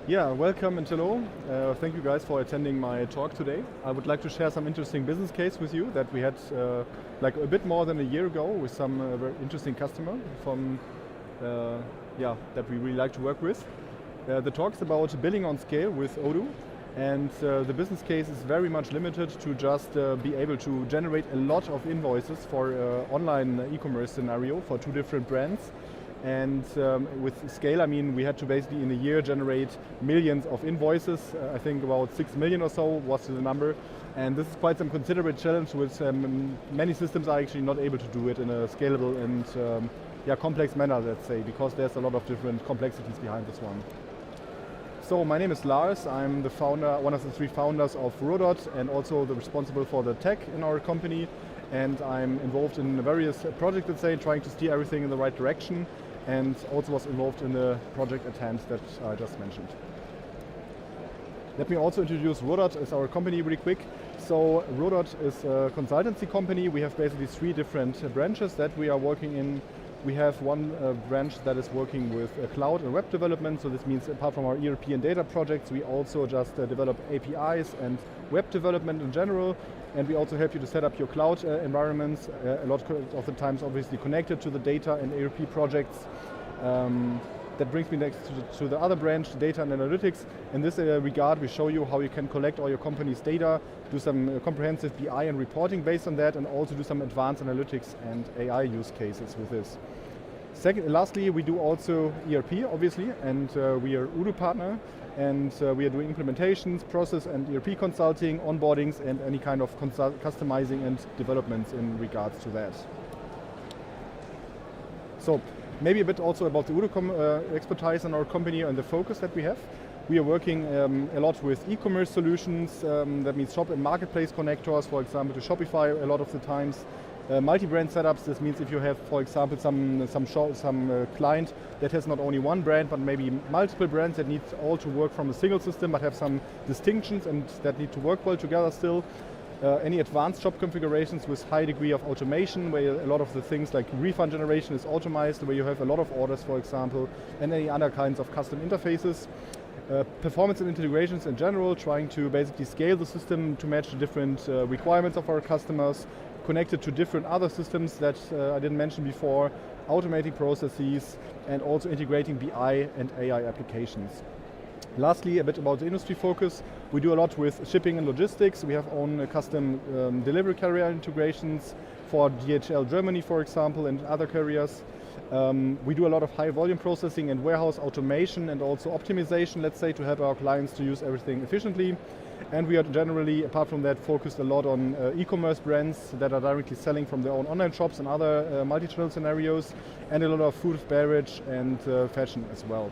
Yeah, welcome and hello. Thank you guys for attending my talk today. I would like to share some interesting business case with you that we had like a bit more than a year ago with some very interesting customer from that we really like to work with. The talk's about billing on scale with Odoo, and the business case is very much limited to just be able to generate a lot of invoices for online e-commerce scenario for 2 different brands. And with scale, I mean, we had to basically in a year generate millions of invoices. I think about 6 million or so was the number. And this is quite some considerable challenge with many systems are actually not able to do it in a scalable and complex manner, let's say, because there's a lot of different complexities behind this one. So my name is Lars. I'm the founder, one of the 3 founders of ruhrdot, and also the responsible for the tech in our company. And I'm involved in various projects, let's say, trying to steer everything in the right direction, and also was involved in the project at hand that I just mentioned. Let me also introduce ruhrdot as our company really quick. So ruhrdot is a consultancy company. We have basically 3 different branches that we are working in. We have one branch that is working with cloud and web development. So this means apart from our ERP and data projects, we also just develop APIs and web development in general. And we also help you to set up your cloud environments, a lot of the times obviously connected to the data and ERP projects. That brings me next to the other branch, data and analytics. In this regard, we show you how you can collect all your company's data, do some comprehensive BI and reporting based on that, and also do some advanced analytics and AI use cases with this. Lastly, we do also ERP, obviously, and we are Odoo partner, and we are doing implementations, process and ERP consulting, onboardings, and any kind of customizing and developments in regards to that. So, maybe a bit also about the Odoo expertise in our company and the focus that we have. We are working a lot with e-commerce solutions, that means shop and marketplace connectors, for example, to Shopify a lot of the times. Multi-brand setups, this means if you have, for example, some client that has not only one brand, but maybe multiple brands that need all to work from a single system, but have some distinctions and that need to work well together still. Any advanced shop configurations with high degree of automation, where a lot of the things like refund generation is automated, where you have a lot of orders, for example, and any other kinds of custom interfaces. Performance and integrations in general, trying to basically scale the system to match the different requirements of our customers, connected to different other systems that I didn't mention before, automating processes, and also integrating BI and AI applications. Lastly, a bit about the industry focus. We do a lot with shipping and logistics. We have own custom delivery carrier integrations for DHL Germany, for example, and other carriers. We do a lot of high volume processing and warehouse automation and also optimization, let's say, to help our clients to use everything efficiently. And we are generally, apart from that, focused a lot on e-commerce brands that are directly selling from their own online shops and other multi-channel scenarios, and a lot of food, beverage, and fashion as well.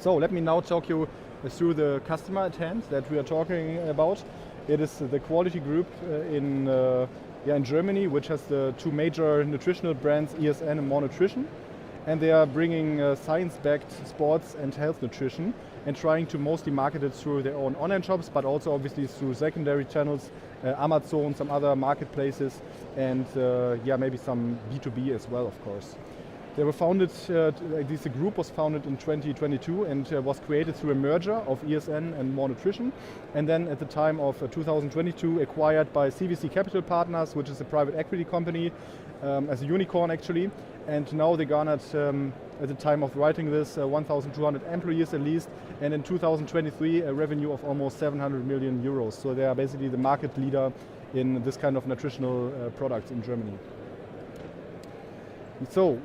So let me now talk you through the customer at hand that we are talking about. It is the quality group in Germany, which has the 2 major nutritional brands, ESN and More Nutrition. And they are bringing science-backed sports and health nutrition and trying to mostly market it through their own online shops, but also obviously through secondary channels, Amazon, some other marketplaces, and maybe some B2B as well, of course. They were founded, this group was founded in 2022 and was created through a merger of ESN and More Nutrition, and then at the time of 2022 acquired by CVC Capital Partners, which is a private equity company, as a unicorn actually, and now they garnered, at the time of writing this, 1,200 employees at least, and in 2023 a revenue of almost 700 million euros. So they are basically the market leader in this kind of nutritional products in Germany. So,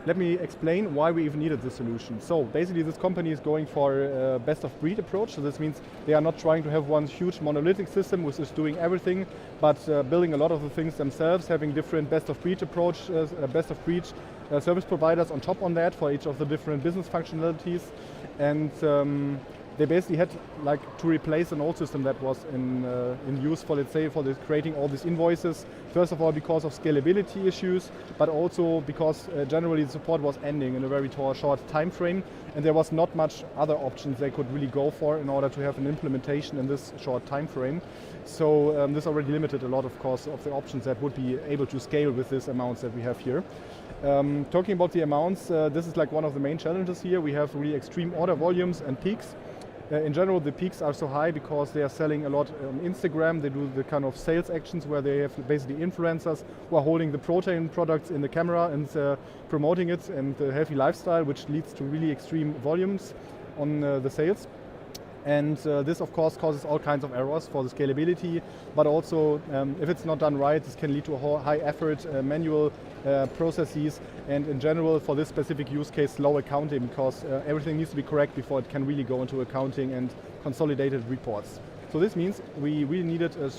let me explain why we even needed this solution. So basically this company is going for a best of breed approach. So this means they are not trying to have one huge monolithic system which is doing everything, but building a lot of the things themselves, having different best of breed approach, best of breed service providers on top on that for each of the different business functionalities. And they basically had like to replace an old system that was in use for, let's say, for creating all these invoices. First of all, because of scalability issues, but also because generally the support was ending in a very short time frame, and there was not much other options they could really go for in order to have an implementation in this short time frame. So this already limited a lot, of course, of the options that would be able to scale with these amounts that we have here. Talking about the amounts, this is like one of the main challenges here. We have really extreme order volumes and peaks. In general, the peaks are so high because they are selling a lot on Instagram. They do the kind of sales actions where they have basically influencers who are holding the protein products in the camera and promoting it and the healthy lifestyle, which leads to really extreme volumes on the sales. And this, of course, causes all kinds of errors for the scalability, but also if it's not done right, this can lead to a high effort manual processes, and in general, for this specific use case, slow accounting, because everything needs to be correct before it can really go into accounting and consolidated reports. So this means we really needed in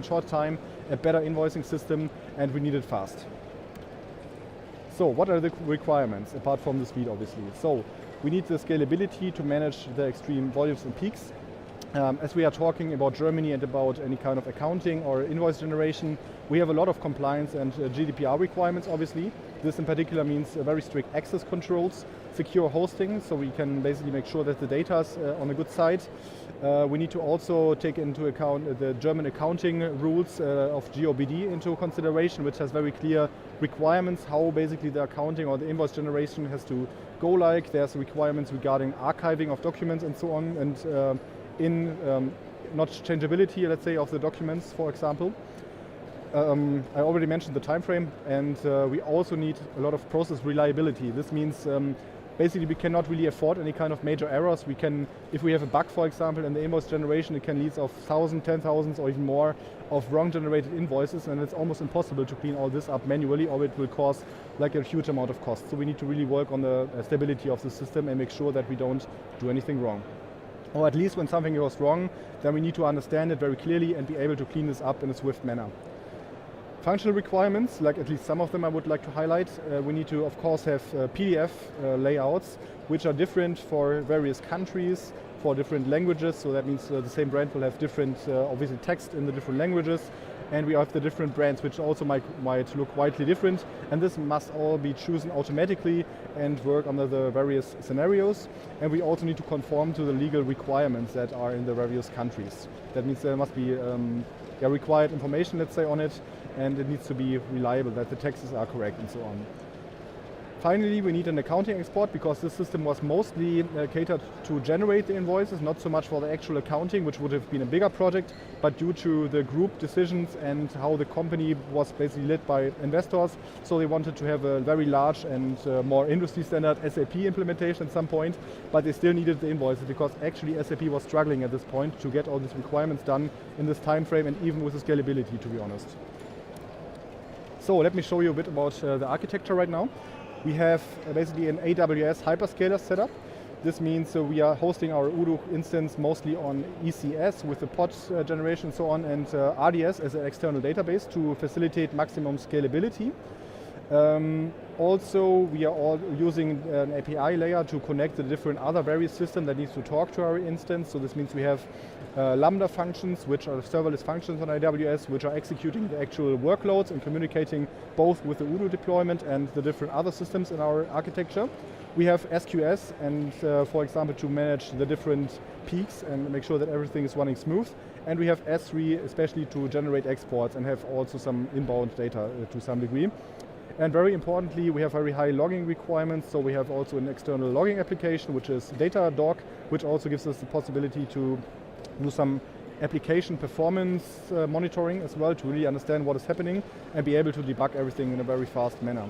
short time, a better invoicing system, and we need it fast. So what are the requirements, apart from the speed, obviously? So we need the scalability to manage the extreme volumes and peaks. As we are talking about Germany and about any kind of accounting or invoice generation, we have a lot of compliance and GDPR requirements, obviously. This in particular means very strict access controls, secure hosting, so we can basically make sure that the data is on a good side. We need to also take into account the German accounting rules of GOBD into consideration, which has very clear requirements how basically the accounting or the invoice generation has to go like. There's requirements regarding archiving of documents and so on, and not changeability, let's say, of the documents, for example. I already mentioned the time frame, and we also need a lot of process reliability. This means basically we cannot really afford any kind of major errors. We can, if we have a bug, for example, in the invoice generation, it can lead to thousands, 10,000s or even more of wrong generated invoices, and it's almost impossible to clean all this up manually, or it will cause like a huge amount of cost. So we need to really work on the stability of the system and make sure that we don't do anything wrong. Or at least when something goes wrong, then we need to understand it very clearly and be able to clean this up in a swift manner. Functional requirements, like at least some of them I would like to highlight. We need to, of course, have PDF layouts, which are different for various countries, for different languages. So that means the same brand will have different, obviously, text in the different languages. And we have the different brands, which also might look widely different. And this must all be chosen automatically and work under the various scenarios. And we also need to conform to the legal requirements that are in the various countries. That means there must be required information, let's say, on it, and it needs to be reliable, that the taxes are correct and so on. Finally, we need an accounting export, because this system was mostly catered to generate the invoices, not so much for the actual accounting, which would have been a bigger project, but due to the group decisions and how the company was basically led by investors, so they wanted to have a very large and more industry standard SAP implementation at some point, but they still needed the invoices, because actually SAP was struggling at this point to get all these requirements done in this time frame, and even with the scalability, to be honest. So let me show you a bit about the architecture right now. We have basically an AWS hyperscaler setup. This means we are hosting our Odoo instance mostly on ECS with the pod generation and so on, and RDS as an external database to facilitate maximum scalability. Also, we are all using an API layer to connect the different other various systems that needs to talk to our instance. So this means we have Lambda functions, which are serverless functions on AWS, which are executing the actual workloads and communicating both with the Odoo deployment and the different other systems in our architecture. We have SQS, and for example, to manage the different peaks and make sure that everything is running smooth. And we have S3, especially to generate exports and have also some inbound data to some degree. And very importantly, we have very high logging requirements, so we have also an external logging application, which is Datadog, which also gives us the possibility to do some application performance monitoring as well, to really understand what is happening and be able to debug everything in a very fast manner.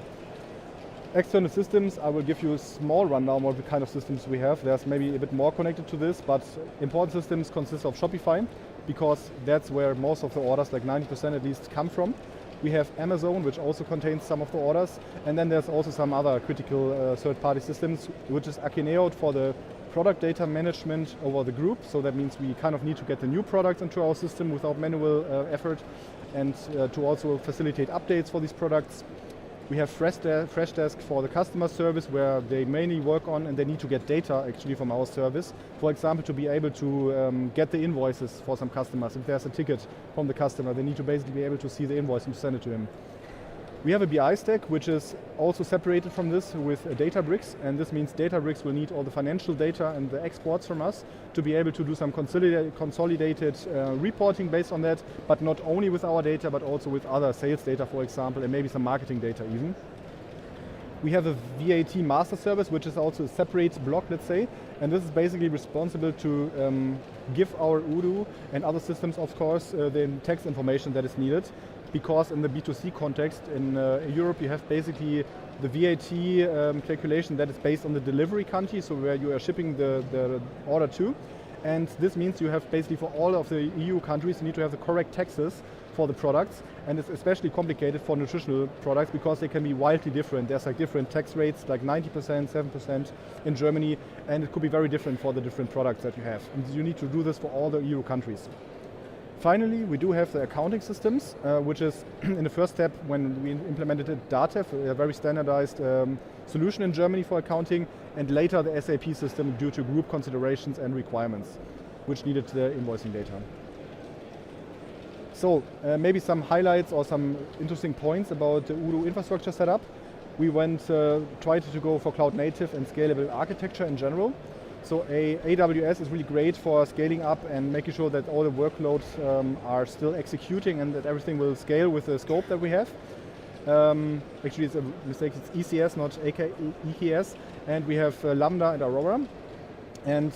External systems, I will give you a small rundown of what kind of systems we have. There's maybe a bit more connected to this, but important systems consist of Shopify, because that's where most of the orders, like 90% at least, come from. We have Amazon, which also contains some of the orders, and then there's also some other critical third-party systems, which is Akineo for the product data management over the group. So that means we kind of need to get the new products into our system without manual effort, and to also facilitate updates for these products. We have fresh desk for the customer service, where they mainly work on and they need to get data actually from our service. For example, to be able to get the invoices for some customers. If there's a ticket from the customer, they need to basically be able to see the invoice and send it to him. We have a BI stack, which is also separated from this with Databricks, and this means Databricks will need all the financial data and the exports from us to be able to do some consolidated reporting based on that, but not only with our data, but also with other sales data, for example, and maybe some marketing data even. We have a VAT master service, which is also a separate block, let's say, and this is basically responsible to give our Odoo and other systems, of course, the tax information that is needed. Because in the B2C context in Europe, you have basically the VAT calculation that is based on the delivery country, so where you are shipping the order to. And this means you have basically for all of the EU countries, you need to have the correct taxes for the products. And it's especially complicated for nutritional products because they can be wildly different. There's like different tax rates, like 90%, 7% in Germany, and it could be very different for the different products that you have. And you need to do this for all the EU countries. Finally, we do have the accounting systems, which is in the first step when we implemented it, DATEV, a very standardized solution in Germany for accounting, and later the SAP system due to group considerations and requirements, which needed the invoicing data. So maybe some highlights or some interesting points about the Odoo infrastructure setup. We tried to go for cloud native and scalable architecture in general. So AWS is really great for scaling up and making sure that all the workloads are still executing and that everything will scale with the scope that we have. Actually, it's a mistake, it's ECS, not EKS. And we have Lambda and Aurora. And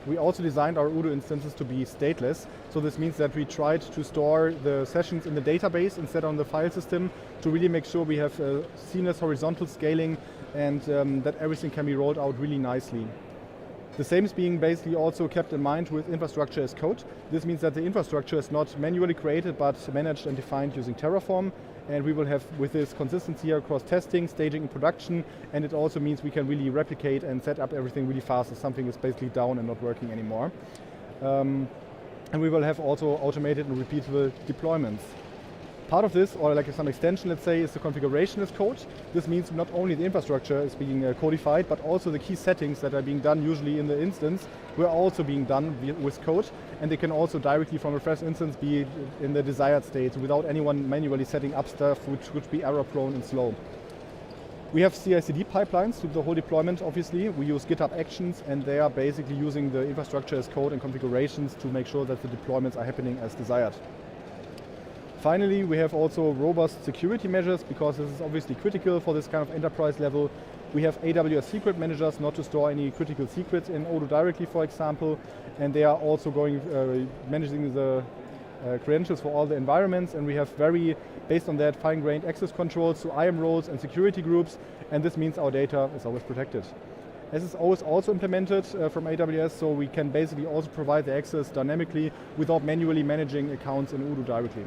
we also designed our Odoo instances to be stateless. So this means that we tried to store the sessions in the database instead on the file system to really make sure we have seamless horizontal scaling and that everything can be rolled out really nicely. The same is being basically also kept in mind with infrastructure as code. This means that the infrastructure is not manually created but managed and defined using Terraform. And we will have with this consistency across testing, staging and production, and it also means we can really replicate and set up everything really fast if something is basically down and not working anymore. And we will have also automated and repeatable deployments. Part of this, or like some extension, let's say, is the configuration as code. This means not only the infrastructure is being codified, but also the key settings that are being done usually in the instance were also being done with code, and they can also directly from a fresh instance be in the desired state without anyone manually setting up stuff, which would be error prone and slow. We have CI/CD pipelines to the whole deployment, obviously. We use GitHub Actions, and they are basically using the infrastructure as code and configurations to make sure that the deployments are happening as desired. Finally, we have also robust security measures because this is obviously critical for this kind of enterprise level. We have AWS secret managers not to store any critical secrets in Odoo directly, for example, and they are also managing the credentials for all the environments, and we have based on that, fine-grained access controls to IAM roles and security groups, and this means our data is always protected. This is always also implemented from AWS, so we can basically also provide the access dynamically without manually managing accounts in Odoo directly.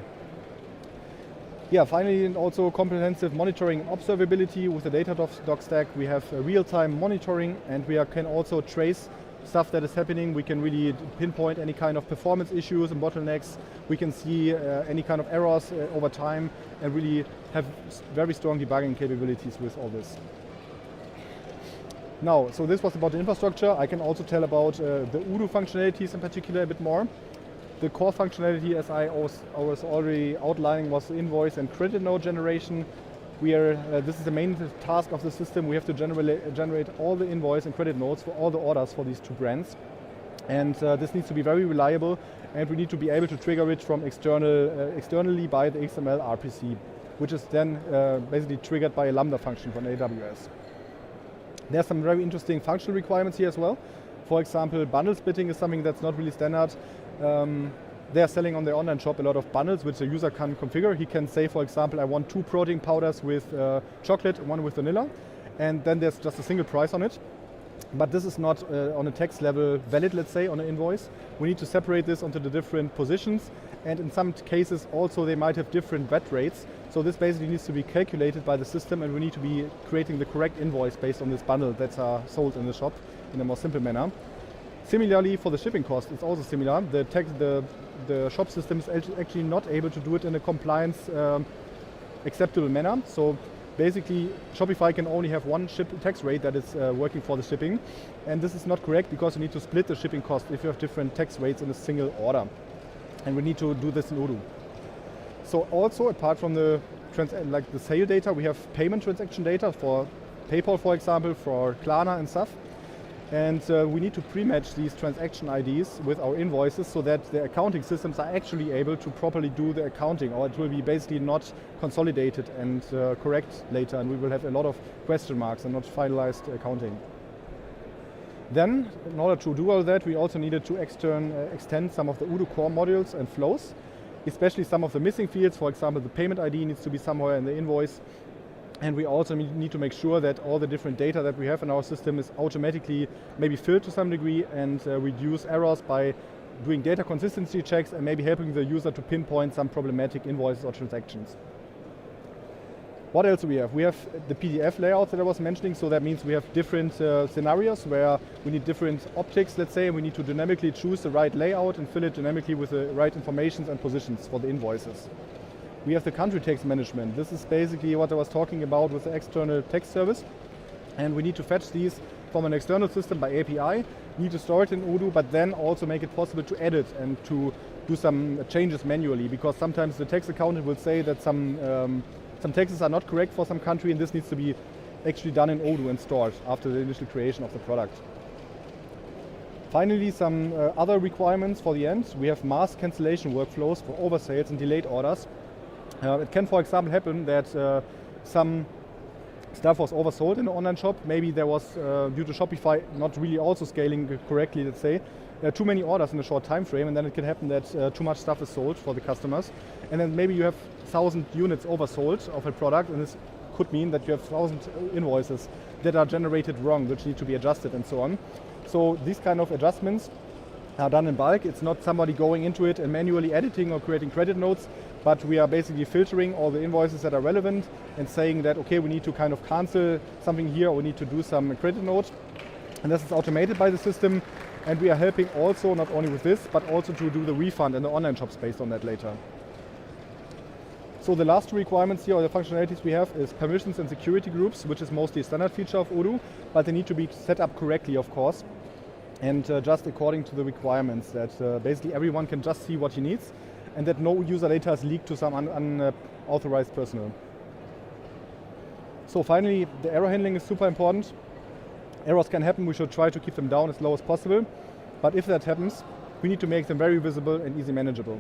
Yeah, finally, and also comprehensive monitoring and observability with the Datadog stack. We have real-time monitoring, and we can also trace stuff that is happening. We can really pinpoint any kind of performance issues and bottlenecks. We can see any kind of errors over time and really have very strong debugging capabilities with all this. Now, so this was about the infrastructure. I can also tell about the Odoo functionalities in particular a bit more. The core functionality, as I was already outlining, was the invoice and credit note generation. This is the main task of the system. We have to generate all the invoice and credit notes for all the orders for these two brands. And this needs to be very reliable, and we need to be able to trigger it from externally by the XML RPC, which is then basically triggered by a Lambda function from AWS. There's some very interesting functional requirements here as well. For example, bundle splitting is something that's not really standard. They are selling on their online shop a lot of bundles which the user can configure. He can say, for example, I want 2 protein powders with chocolate and 1 with vanilla, and then there's just a single price on it. But this is not on a text level valid, let's say, on an invoice. We need to separate this onto the different positions, and in some cases also they might have different VAT rates. So this basically needs to be calculated by the system, and we need to be creating the correct invoice based on this bundle that are sold in the shop in a more simple manner. Similarly, for the shipping cost, it's also similar. The shop system is actually not able to do it in a compliance acceptable manner. So basically Shopify can only have one tax rate that is working for the shipping, and this is not correct because you need to split the shipping cost if you have different tax rates in a single order, and we need to do this in Odoo. So also, apart from the sale data, we have payment transaction data for PayPal, for example, for Klarna and stuff. And we need to pre-match these transaction IDs with our invoices so that the accounting systems are actually able to properly do the accounting, or it will be basically not consolidated and correct later, and we will have a lot of question marks and not finalized accounting. Then, in order to do all that, we also needed to extend some of the Odoo core modules and flows, especially some of the missing fields. For example, the payment ID needs to be somewhere in the invoice. And we also need to make sure that all the different data that we have in our system is automatically maybe filled to some degree, and reduce errors by doing data consistency checks and maybe helping the user to pinpoint some problematic invoices or transactions. What else do we have? We have the PDF layout that I was mentioning, so that means we have different scenarios where we need different optics, let's say, and we need to dynamically choose the right layout and fill it dynamically with the right informations and positions for the invoices. We have the country tax management. This is basically what I was talking about with the external tax service. And we need to fetch these from an external system by API. We need to store it in Odoo, but then also make it possible to edit and to do some changes manually, because sometimes the tax accountant will say that some taxes are not correct for some country, and this needs to be actually done in Odoo and stored after the initial creation of the product. Finally, some other requirements for the end. We have mass cancellation workflows for oversales and delayed orders. It can, for example, happen that some stuff was oversold in the online shop. Maybe there was, due to Shopify not really also scaling correctly, let's say, too many orders in a short time frame, and then it can happen that too much stuff is sold for the customers. And then maybe you have 1,000 units oversold of a product, and this could mean that you have 1,000 invoices that are generated wrong, which need to be adjusted and so on. So these kind of adjustments are done in bulk. It's not somebody going into it and manually editing or creating credit notes, but we are basically filtering all the invoices that are relevant and saying that, okay, we need to kind of cancel something here, or we need to do some credit note. And this is automated by the system, and we are helping also not only with this, but also to do the refund in the online shops based on that later. So the last two requirements here, or the functionalities we have, is permissions and security groups, which is mostly a standard feature of Odoo, but they need to be set up correctly, of course, and just according to the requirements, that basically everyone can just see what he needs, and that no user data is leaked to some unauthorized personnel. So finally, the error handling is super important. Errors can happen, we should try to keep them down as low as possible, but if that happens, we need to make them very visible and easy manageable.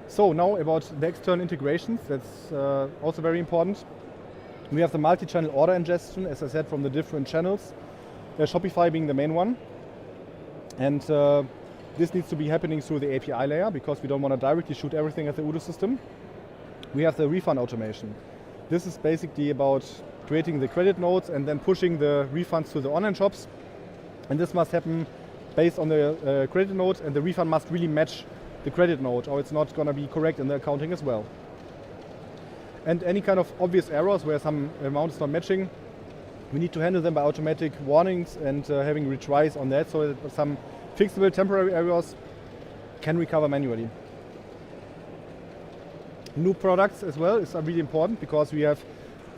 So now about the external integrations, that's also very important. We have the multi-channel order ingestion, as I said, from the different channels, Shopify being the main one. And this needs to be happening through the API layer, because we don't want to directly shoot everything at the Odoo system. We have the refund automation. This is basically about creating the credit notes and then pushing the refunds to the online shops. And this must happen based on the credit note, and the refund must really match the credit note, or it's not going to be correct in the accounting as well. And any kind of obvious errors where some amount is not matching, we need to handle them by automatic warnings and having retries on that, so that some fixable temporary errors can recover manually. New products as well is really important, because we have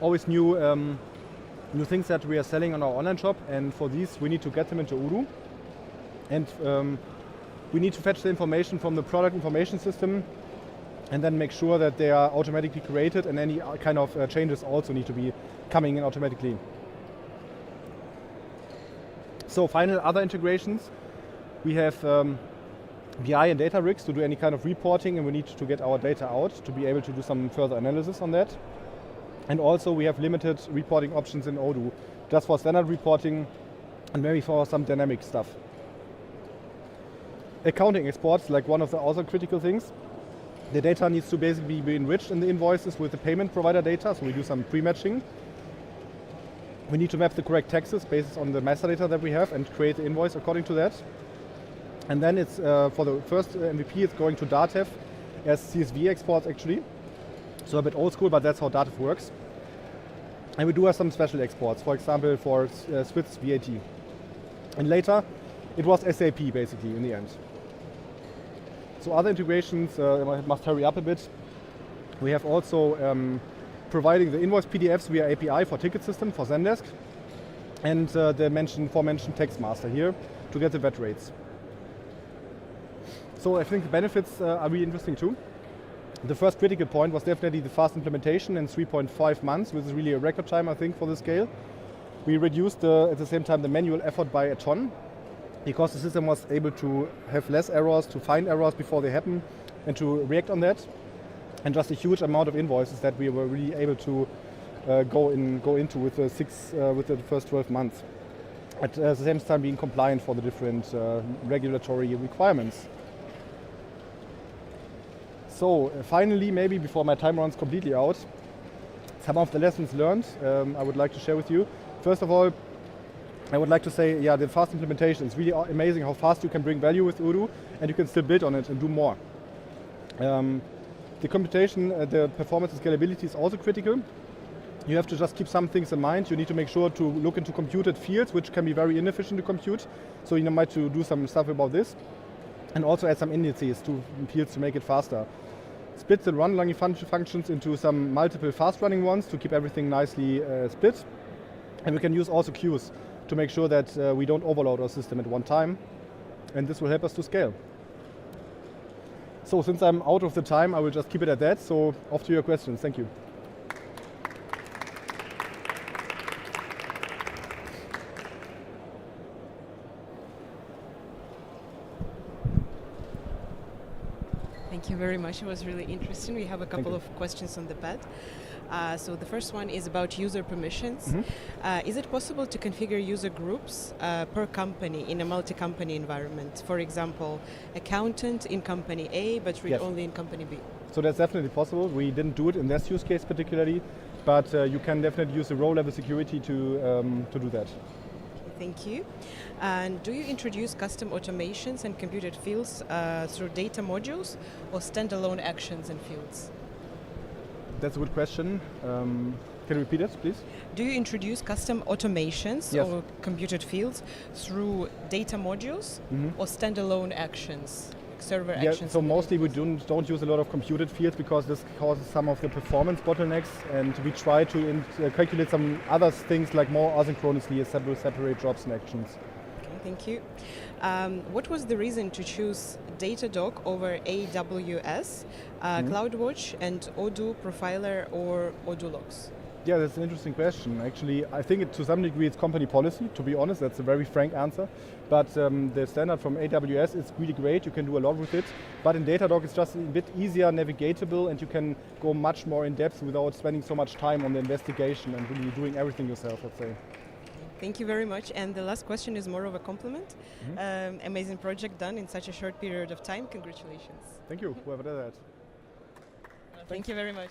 always new things that we are selling on our online shop, and for these we need to get them into Odoo. And we need to fetch the information from the product information system and then make sure that they are automatically created, and any kind of changes also need to be coming in automatically. So final other integrations. We have BI and data rigs to do any kind of reporting, and we need to get our data out to be able to do some further analysis on that. And also we have limited reporting options in Odoo, just for standard reporting and maybe for some dynamic stuff. Accounting exports, like one of the other critical things. The data needs to basically be enriched in the invoices with the payment provider data, so we do some pre-matching. We need to map the correct taxes based on the master data that we have and create the invoice according to that. And then it's for the first MVP, it's going to Datev as CSV exports actually. So a bit old school, but that's how Datev works. And we do have some special exports, for example, for Swiss VAT. And later, it was SAP basically in the end. So other integrations, I must hurry up a bit. We have also providing the invoice PDFs via API for ticket system, for Zendesk, and the aforementioned text master here to get the VAT rates. So I think the benefits are really interesting too. The first critical point was definitely the fast implementation in 3.5 months, which is really a record time, I think, for the scale. We reduced, at the same time, the manual effort by a ton, because the system was able to have less errors, to find errors before they happen, and to react on that. And just a huge amount of invoices that we were really able to go into with the first 12 months. At the same time, being compliant for the different regulatory requirements. So finally, maybe before my time runs completely out, some of the lessons learned I would like to share with you. First of all, I would like to say, yeah, the fast implementation is really amazing how fast you can bring value with Odoo, and you can still build on it and do more. The computation, the performance and scalability is also critical. You have to just keep some things in mind. You need to make sure to look into computed fields, which can be very inefficient to compute. So you might to do some stuff about this. And also add some indices to fields to make it faster. Split the run-running functions into some multiple fast-running ones to keep everything nicely split. And we can use also queues to make sure that we don't overload our system at one time. And this will help us to scale. So since I'm out of the time, I will just keep it at that. So off to your questions. Thank you. Thank you very much. It was really interesting. We have a couple of questions on the pad. So the first one is about user permissions. Mm-hmm. Is it possible to configure user groups per company in a multi-company environment? For example, accountant in company A, but read only in company B. So that's definitely possible. We didn't do it in this use case particularly, but you can definitely use the row-level security to do that. Thank you. And do you introduce custom automations and computed fields through data modules or standalone actions and fields? That's a good question. Can you repeat it, please? Do you introduce custom automations or computed fields through data modules or standalone actions? Server actions. So mostly we don't use a lot of computed fields because this causes some of the performance bottlenecks, and we try to calculate some other things like more asynchronously, separate jobs and actions. Okay, thank you. What was the reason to choose Datadog over AWS, CloudWatch, and Odoo Profiler or Odoo Logs? Yeah, that's an interesting question. Actually, I think to some degree it's company policy, to be honest. That's a very frank answer. But the standard from AWS is really great. You can do a lot with it. But in Datadog, it's just a bit easier navigatable, and you can go much more in depth without spending so much time on the investigation and really doing everything yourself, let's say. Thank you very much. And the last question is more of a compliment. Amazing project done in such a short period of time. Congratulations. Thank you, whoever did that. Thank you very much.